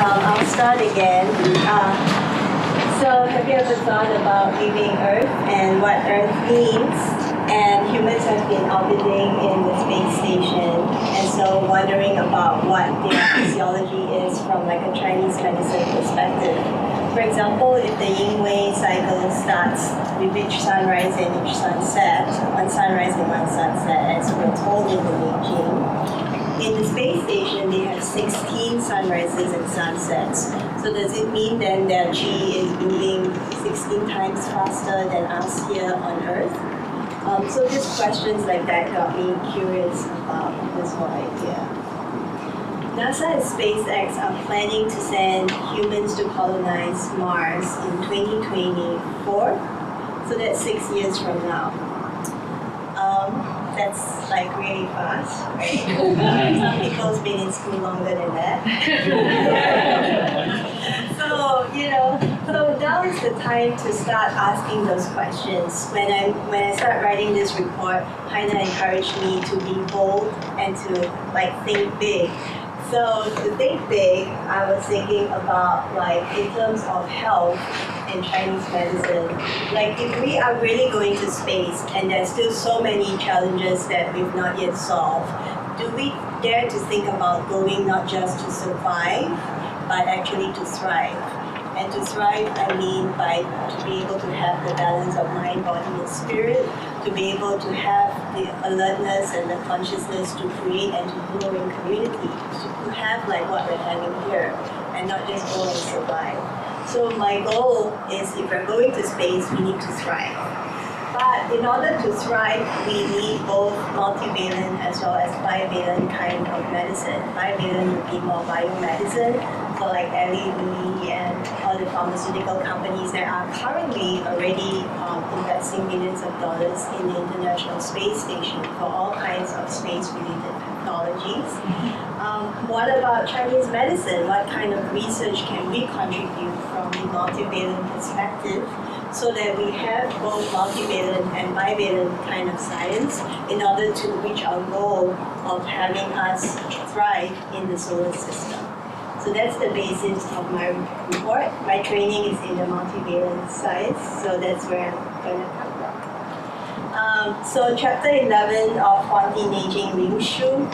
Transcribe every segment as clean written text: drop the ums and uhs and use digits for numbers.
I'll start again. So have you ever thought about leaving Earth and what Earth means? And humans have been orbiting in the space station, and so wondering about what their physiology is from like a Chinese medicine perspective. For example, if the yin-wei cycle starts with each sunrise and each sunset, one sunrise and one sunset, as we're told in the Beijing. In the space station, they have 16 sunrises and sunsets. So does it mean then their qi is moving 16 times faster than us here on Earth? So just questions like that got me curious about this whole idea. NASA and SpaceX are planning to send humans to colonize Mars in 2024. So that's 6 years from now. That's like really fast, right? Some people's been in school longer than that. So now is the time to start asking those questions. When I start writing this report, Heiner encouraged me to be bold and to think big. So to think big, I was thinking about in terms of health in Chinese medicine. If we are really going to space and there's still so many challenges that we've not yet solved, do we dare to think about going not just to survive, but actually to thrive? And to thrive, I mean to be able to have the balance of mind, body, and spirit, to be able to have the alertness and the consciousness to create and to grow in community, to have what we're having here, and not just go and survive. So my goal is if we're going to space, we need to thrive. But in order to thrive, we need both multivalent as well as bivalent kind of medicine. Bivalent would be more biomedicine, so like Eli Lilly and all the pharmaceutical companies that are currently already investing millions of dollars in the International Space Station for all kinds of space-related technologies. What about Chinese medicine? What kind of research can we contribute from the multivalent perspective so that we have both multivalent and bivalent kind of science in order to reach our goal of having us thrive in the solar system? So that's the basis of my report. My training is in the multivalent science, so that's where I'm going to come from. So chapter 11 of Huang Di Neijing Ling Shu.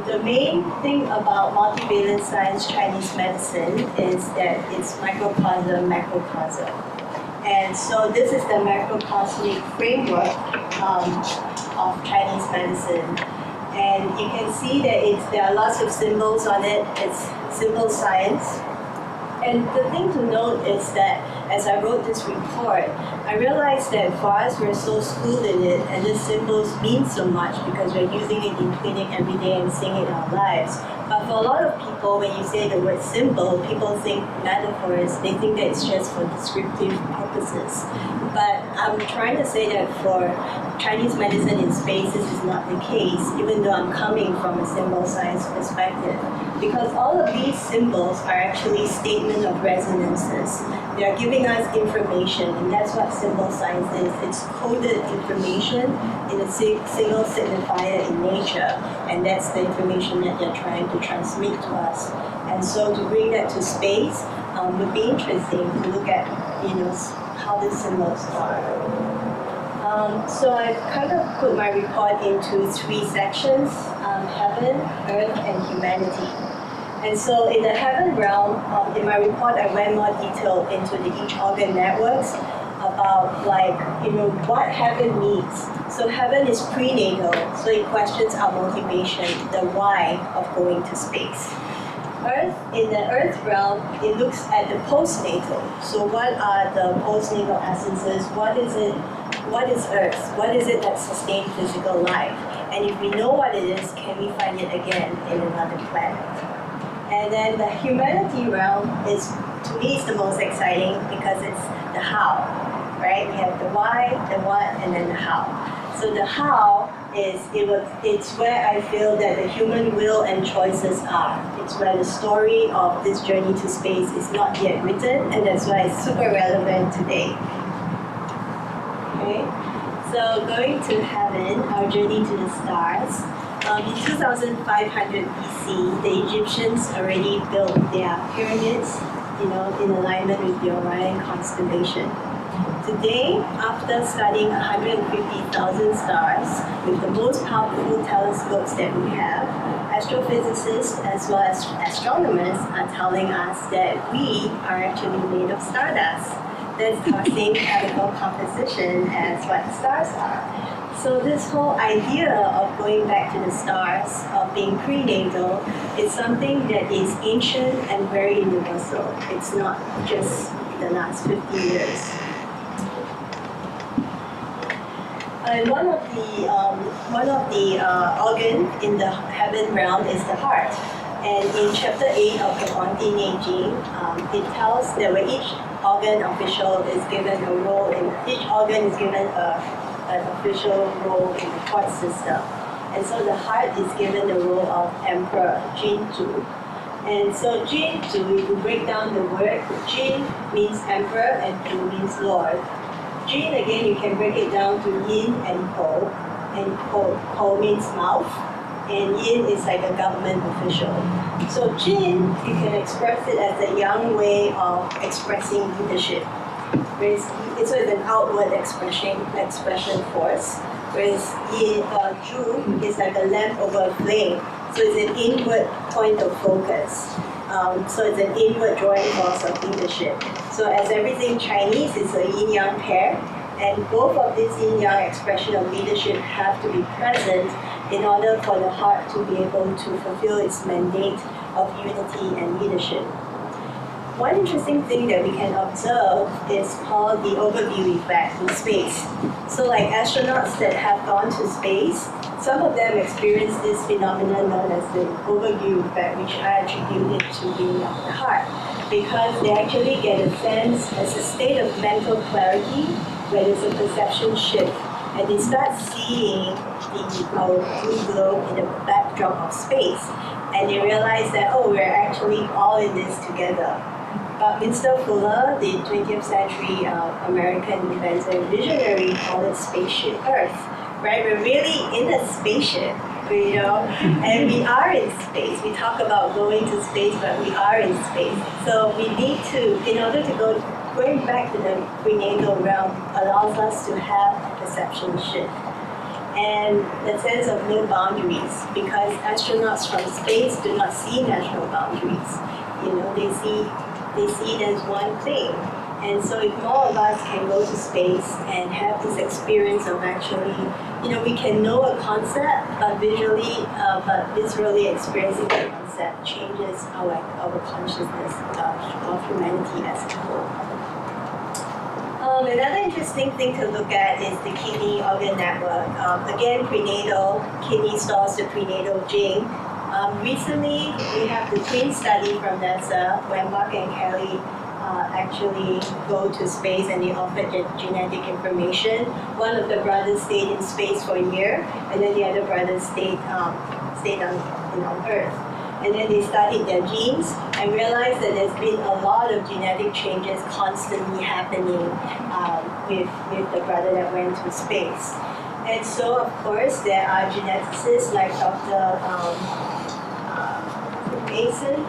The main thing about multivalent science Chinese medicine is that it's microcosm, macrocosm. And so this is the macrocosmic framework of Chinese medicine. And you can see that there are lots of symbols on it. It's symbol science. And the thing to note is that as I wrote this report, I realized that for us, we're so schooled in it, and these symbols mean so much because we're using it in clinic every day and seeing it in our lives. But for a lot of people, when you say the word symbol, people think metaphors. They think that it's just for descriptive purposes. But I'm trying to say that for Chinese medicine in space, this is not the case, even though I'm coming from a symbol science perspective. Because all of these symbols are actually statement of resonances. They are giving us information, and that's what symbol science is. It's coded information in a single signifier in nature, and that's the information that they're trying to transmit to us. And so to bring that to space would be interesting to look at, how these symbols are. So I've kind of put my report into 3 sections: heaven, earth, and humanity. And so in the heaven realm, in my report, I went more detailed into the each organ networks about what heaven means. So heaven is prenatal, so it questions our motivation, the why of going to space. Earth, in the earth realm, it looks at the postnatal. So what are the postnatal essences? What is it? What is Earth? What is it that sustains physical life? And if we know what it is, can we find it again in another planet? And then the humanity realm is, to me, is the most exciting because it's the how, right? We have the why, the what, and then the how. So the how is, it's where I feel that the human will and choices are. It's where the story of this journey to space is not yet written, and that's why it's super relevant today. Okay? So going to heaven, our journey to the stars, In 2500 BC, the Egyptians already built their pyramids, in alignment with the Orion constellation. Today, after studying 150,000 stars with the most powerful telescopes that we have, astrophysicists as well as astronomers are telling us that we are actually made of stardust. That's our same chemical composition as what stars are. So this whole idea of going back to the stars, of being prenatal, is something that is ancient and very universal. It's not just the last 50 years. And one of the organ in the heaven realm is the heart. And in chapter 8 of the Quanti Neijing, it tells that where each organ official is given a role, each organ is given an official role in the court system. And so the heart is given the role of emperor, Jinzu. And so Jinzu, if you break down the word, Jin means emperor and Zu means lord. Jin, again, you can break it down to yin and ko. And ko means mouth, and yin is like a government official. So Jin, you can express it as a young way of expressing leadership. So it's an outward expression force, whereas Zhu is like a lamp over a flame. So it's an inward point of focus. So it's an inward drawing force of leadership. So as everything Chinese is a yin-yang pair, and both of these yin-yang expression of leadership have to be present in order for the heart to be able to fulfill its mandate of unity and leadership. One interesting thing that we can observe is called the overview effect in space. So like astronauts that have gone to space, some of them experience this phenomenon known as the overview effect, which I attribute it to being of the heart, because they actually get a sense, as a state of mental clarity, where there's a perception shift, and they start seeing our blue globe in the backdrop of space, and they realize that, oh, we're actually all in this together. Buckminster Fuller, the 20th century American inventor and visionary, called it spaceship Earth, right? We're really in a spaceship, and we are in space. We talk about going to space, but we are in space. So we need to, in order to going back to the prenatal realm allows us to have a perception shift. And the sense of no boundaries, because astronauts from space do not see natural boundaries. They see it as one thing. And so if more of us can go to space and have this experience of actually, we can know a concept, but viscerally experiencing the concept changes our consciousness of humanity as a whole. Another interesting thing to look at is the kidney organ network. Again, prenatal, kidney stores the prenatal gene. Recently, we have the twin study from NASA where Mark and Kelly actually go to space and they offer genetic information. One of the brothers stayed in space for a year, and then the other brother stayed on Earth. And then they studied their genes and realized that there's been a lot of genetic changes constantly happening with the brother that went to space. And so, of course, there are geneticists like Dr. Mason.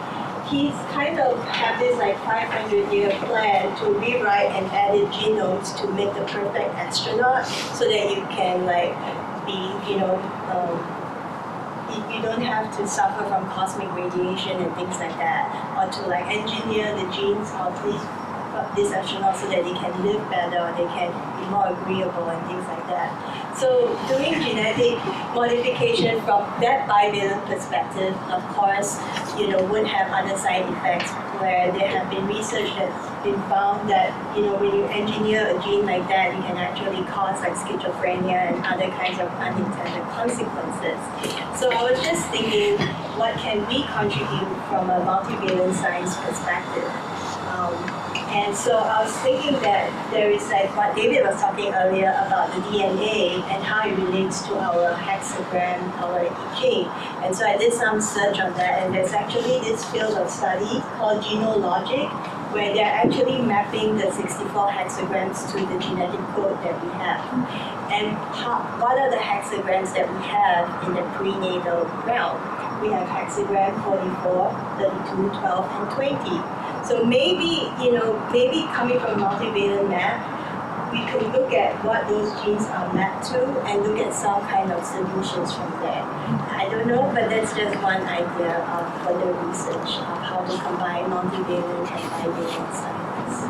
He's kind of have this 500-year plan to rewrite and edit genomes to make the perfect astronaut, so that you can be, you don't have to suffer from cosmic radiation and things like that, or to engineer the genes of these astronauts so that they can live better, or they can be more agreeable and things like that. So doing genetic modification from that bivalent perspective, of course, would have other side effects, where there have been research that's been found that, when you engineer a gene like that, you can actually cause schizophrenia and other kinds of unintended consequences. So I was just thinking, what can we contribute from a multivalent science perspective? And so I was thinking that there is like what David was talking earlier about the DNA and how it relates to our hexagram, our I Ching. And so I did some search on that, and there's actually this field of study called genealogic, where they're actually mapping the 64 hexagrams to the genetic code that we have. And what are the hexagrams that we have in the prenatal realm? We have hexagram 44, 32, 12, and 20. So maybe, maybe coming from multivalent map, we could look at what those genes are mapped to and look at some kind of solutions from there. I don't know, but that's just one idea for the research of how to combine multivalent and bivalent science.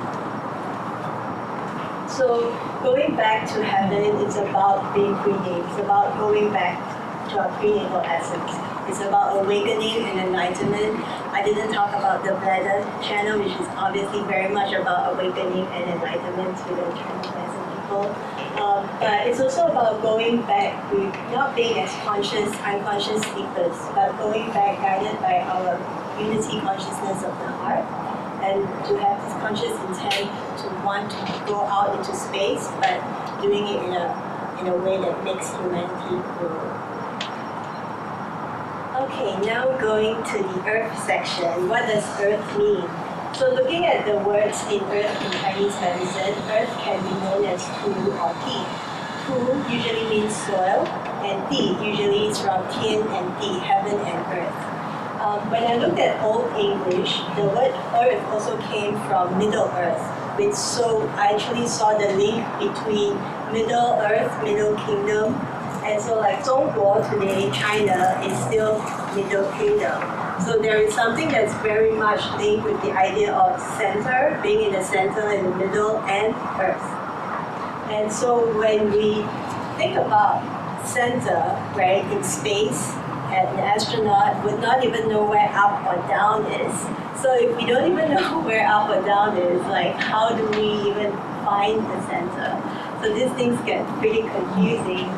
So going back to heaven, it's about being prenatal. It's about going back to our prenatal essence. It's about awakening and enlightenment. I didn't talk about the bladder channel, which is obviously very much about awakening and enlightenment to the transpersonal people. But it's also about going back with not being as conscious, unconscious sleepers, but going back guided by our unity consciousness of the heart, and to have this conscious intent to want to go out into space, but doing it in a way that makes humanity grow. Okay, now going to the earth section. What does earth mean? So looking at the words in earth in Chinese medicine, earth can be known as Tu or Di. Tu usually means soil, and Di usually is from Tian and Di, heaven and earth. When I looked at Old English, the word earth also came from Middle Earth, so I actually saw the link between Middle Earth, Middle Kingdom, and so like Zhongguo today, China, is still Middle Kingdom. So there is something that's very much linked with the idea of center, being in the center, in the middle, and earth. And so when we think about center, right, in space, an astronaut would not even know where up or down is. So if we don't even know where up or down is, like how do we even find the center? So these things get pretty confusing.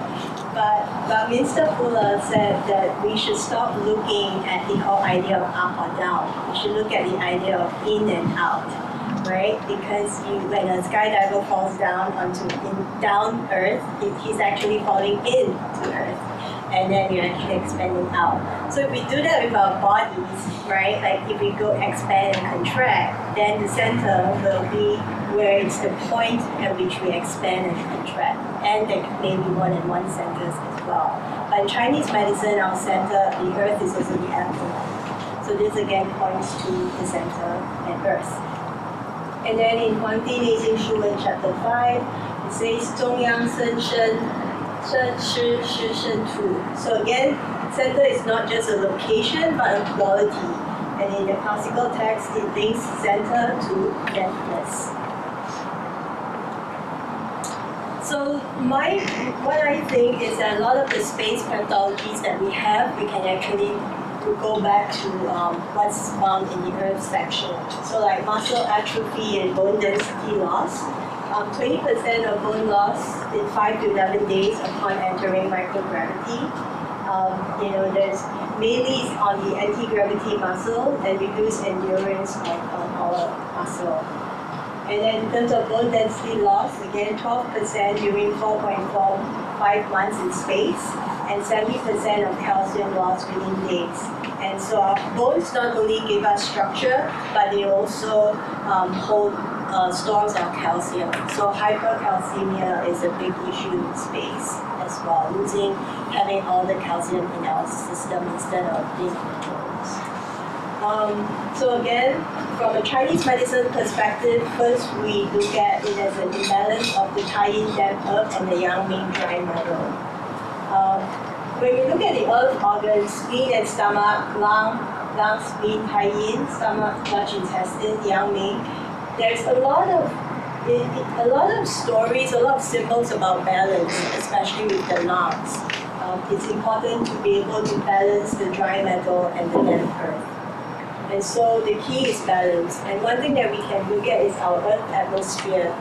But Mr. Fuller said that we should stop looking at the whole idea of up or down. We should look at the idea of in and out, right? Because when a skydiver falls down down Earth, he's actually falling into Earth, and then you're actually expanding out. So if we do that with our bodies, right? Like if we go expand and contract, then the center will be where it's the point at which we expand and contract. And there may be more than one centers as well. But in Chinese medicine, our center, the earth, is also the abdomen. So this again points to the center and earth. And then in 黄帝内经书文 chapter 5, it says 中央生身，生吃是生土. So again, center is not just a location, but a quality. And in the classical text, it links center to deathless. So what I think is that a lot of the space pathologies that we have, we can actually go back to what's found in the earth section. So like muscle atrophy and bone density loss. 20% of bone loss in 5 to 11 days upon entering microgravity. There's mainly on the anti-gravity muscle and reduced endurance of our muscle. And then in terms of bone density loss, again 12% during 4.45 months in space, and 70% of calcium loss within days. And so our bones not only give us structure, but they also hold stores of calcium. So hypercalcemia is a big issue in space as well, having all the calcium in our system instead of being bones. So again, from a Chinese medicine perspective, first we look at it as an imbalance of the Tai-yin damp earth and the Yang-Ming dry metal. When we look at the earth organs, spleen and stomach, lung, spleen, Tai-yin, stomach, large intestine, Yang-Ming, there's a lot of stories, a lot of symbols about balance, especially with the lungs. It's important to be able to balance the dry metal and the damp earth. And so the key is balance. And one thing that we can look at is our Earth atmosphere.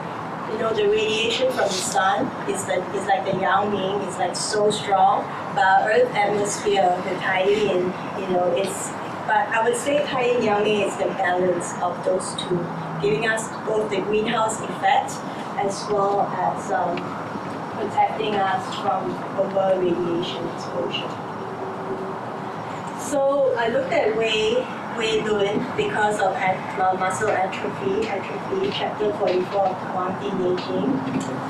The radiation from the sun is like the Yang-Ming, it's like so strong. But our Earth atmosphere, the Tai-Yin, it's But I would say Tai Yin Yang is the balance of those two, giving us both the greenhouse effect as well as protecting us from over radiation exposure. So I looked at Wei Lun because of muscle atrophy, chapter 44 of Quanti Aging.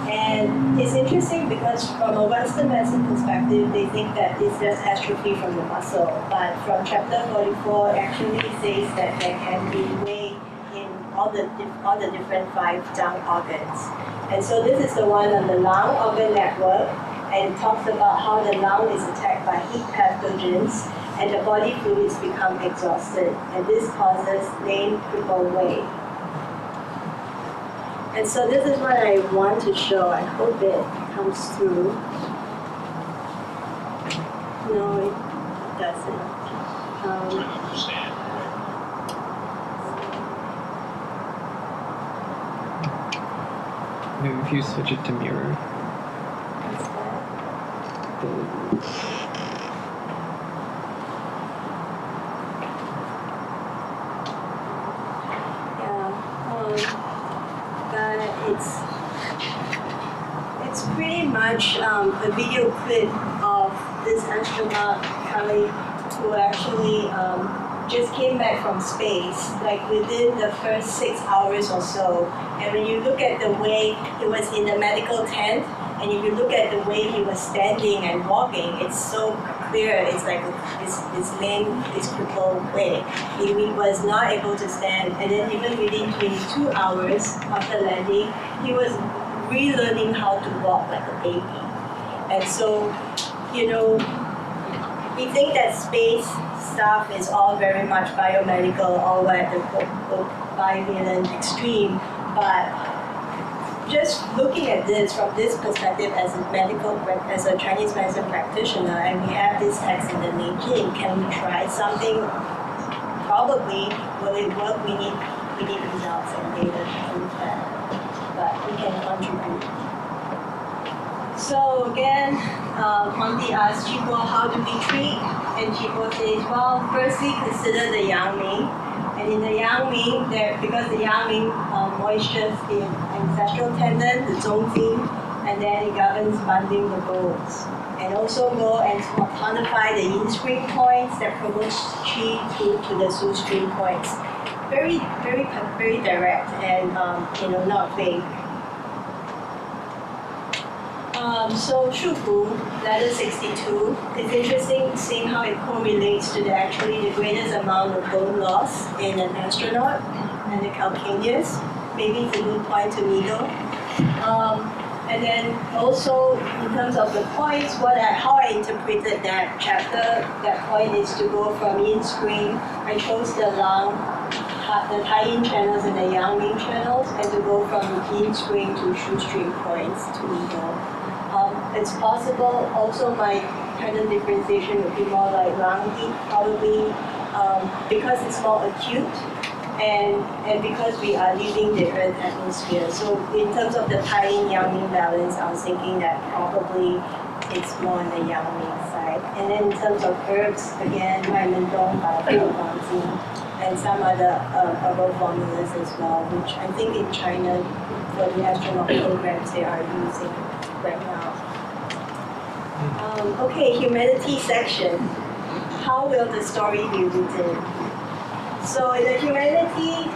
And it's interesting because from a Western medicine perspective, they think that it's just atrophy from the muscle. But from chapter 44, it actually says that there can be Wei in all the different 5 lung organs. And so this is the one on the lung organ network, and it talks about how the lung is attacked by heat pathogens and the body fluids become exhausted, and this causes lame, crippled Wei. And so this is what I want to show. I hope it comes through. No, it doesn't. Maybe if you switch it to mirror. What's that? It's pretty much a video clip of this astronaut who actually just came back from space, like within the first 6 hours or so. And when you look at the way he was in the medical tent, and if you look at the way he was standing and walking, it's so clear. It's like his lame, his crippled way. He was not able to stand, and then even within 22 hours after landing, he was relearning how to walk like a baby. And so, we think that space stuff is all very much biomedical, all at the bivalent extreme, but just looking at this from this perspective as a Chinese medicine practitioner, and we have this text in the Neijing, can we try something? Probably, will it work? We need results and data to prove that, but we can contribute. So again, Huangdi asked Qi how do we treat? And Qi says, well, firstly consider the Yang Ming. And in the Yang Ming, because the Yang Ming moistures the ancestral tendon, the Zhongjing, and then it governs bundling the bones. And also go and tonify the yin spring points that promotes qi through to the su spring points. Very, very, very direct and not vague. So Shufu, letter 62, it's interesting seeing how it correlates to the greatest amount of bone loss in an astronaut and the calcaneus. Maybe it's a good point to needle. And then also in terms of the points, how I interpreted that chapter, that point is to go from yin spring. I chose the lung, the Tai Yin channels and the Yang Ming channels, and to go from yin spring to shoestring points to needle. It's possible also my kind of differentiation would be more like Rangdi, probably because it's more acute and because we are leaving the Earth atmosphere. So in terms of the Tai Yin Yang Ming balance, I was thinking that probably it's more on the Yang Ming side. And then in terms of herbs, again, Maimendong, and some other herbal formulas as well, which I think in China for the astronaut programs they are using right now. Okay, humanity section. How will the story be written? So in the humanity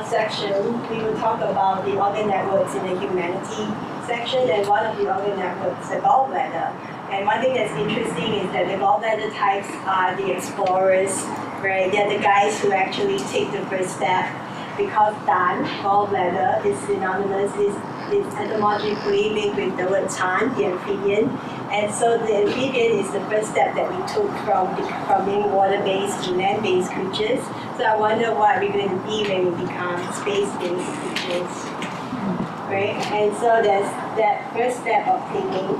section, we will talk about the organ networks in the humanity section, and one of the organ networks, the gallbladder. And one thing that's interesting is that the gallbladder types are the explorers, right? They're the guys who actually take the first step, because Dan, gallbladder, is synonymous, is etymologically linked with the word Chan, the amphibian. And so the amphibian is the first step that we took from being water-based to land-based creatures. So I wonder what we're going to be when we become space-based creatures, right? And so there's that first step of thinking.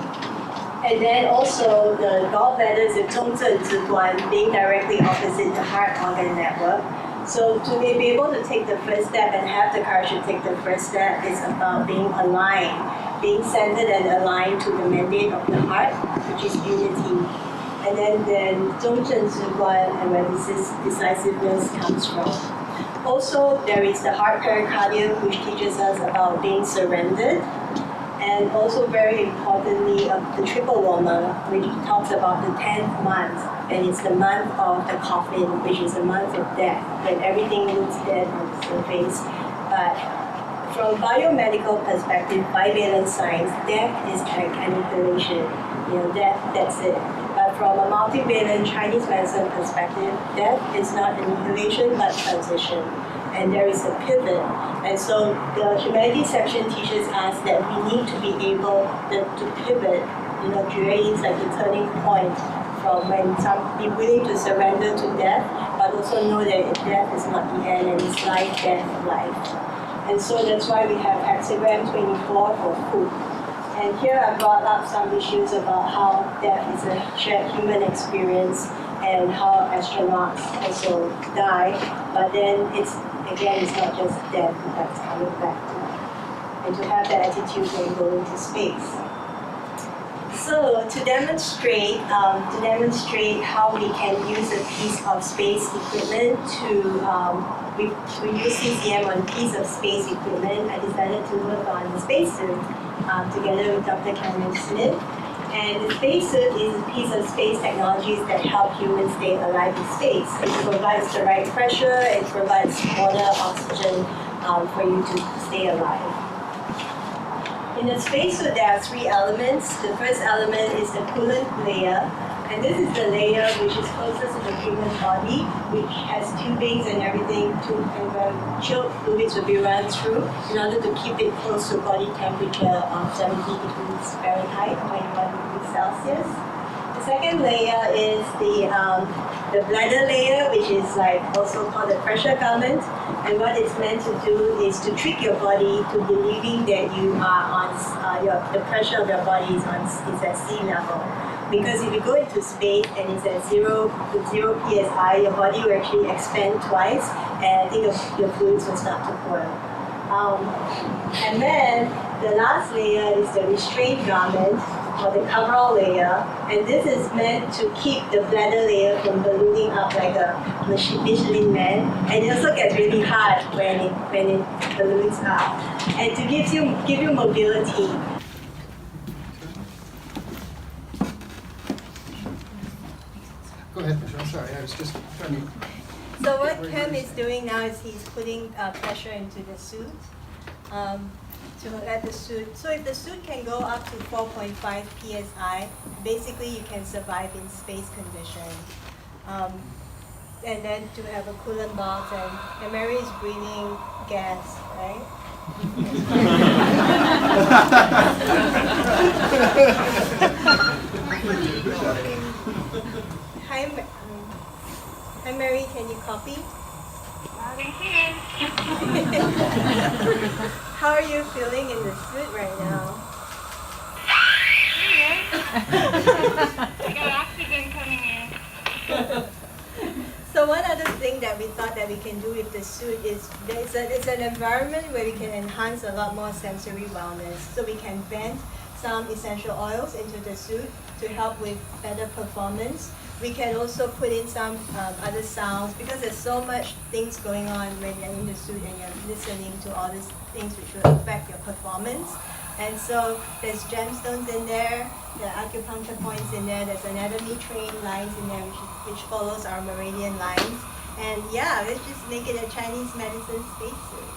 And then also the gallbladder is the 中正之官, being directly opposite the heart organ network. So to be able to take the first step and have the courage to take the first step is about being aligned, being centered and aligned to the mandate of the heart, which is unity. and then 忠正直观, and where this decisiveness comes from. Also, there is the heart pericardium, which teaches us about being surrendered. And also, very importantly, the triple woman, which talks about the 10th month, and it's the month of the coffin, which is the month of death, when everything looks dead on the surface. But from biomedical perspective, bivalent science, death is annihilation. That's it. But from a multivalent Chinese medicine perspective, death is not annihilation, but transition. And there is a pivot. And so the humanities section teaches us that we need to be able to pivot, creating like a turning point from when be willing to surrender to death, but also know that death is not the end, and it's life, death, life. And so that's why we have hexagram 24 for food. And here I brought up some issues about how death is a shared human experience and how astronauts also die. But then it's not just death that's coming back to, and to have that attitude when you go into space. So to demonstrate how we can use a piece of space equipment we use CCM on a piece of space equipment. I decided to work on the spacesuit together with Dr. Cameron Smith. And the spacesuit is a piece of space technologies that help humans stay alive in space. It provides the right pressure, it provides water, oxygen for you to stay alive. In the spacesuit, there are 3 elements. The first element is the coolant layer. And this is the layer which is closest to the human body, which has tubings and everything and chilled fluids will be run through in order to keep it close to body temperature of 70 degrees Fahrenheit, 21 degrees Celsius. The second layer is the bladder layer, which is also called the pressure garment. And what it's meant to do is to trick your body to believing that you are on the pressure of your body is at sea level. Because if you go into space and it's at zero psi, your body will actually expand twice, and I think your fluids will start to boil. And then the last layer is the restraint garment, or the coverall layer, and this is meant to keep the bladder layer from ballooning up like a Michelin man, and it also gets really hard when it balloons up, and to give you mobility. Go ahead, Michelle. Sorry, I was just trying to... So what Cam is doing now is he's putting pressure into the suit to let the suit. So if the suit can go up to 4.5 psi, basically you can survive in space conditions. And then to have a coolant box, and Mary is breathing gas, right? Hi, Mary, can you copy? Loud and clear. How are you feeling in the suit right now? I got oxygen coming in. So one other thing that we thought that we can do with the suit is it's an environment where we can enhance a lot more sensory wellness. So we can vent some essential oils into the suit to help with better performance. We can also put in some other sounds, because there's so much things going on when you're in the suit and you're listening to all these things which will affect your performance. And so there's gemstones in there, there are acupuncture points in there, there's anatomy trained lines in there which follows our meridian lines. And yeah, let's just make it a Chinese medicine spacesuit.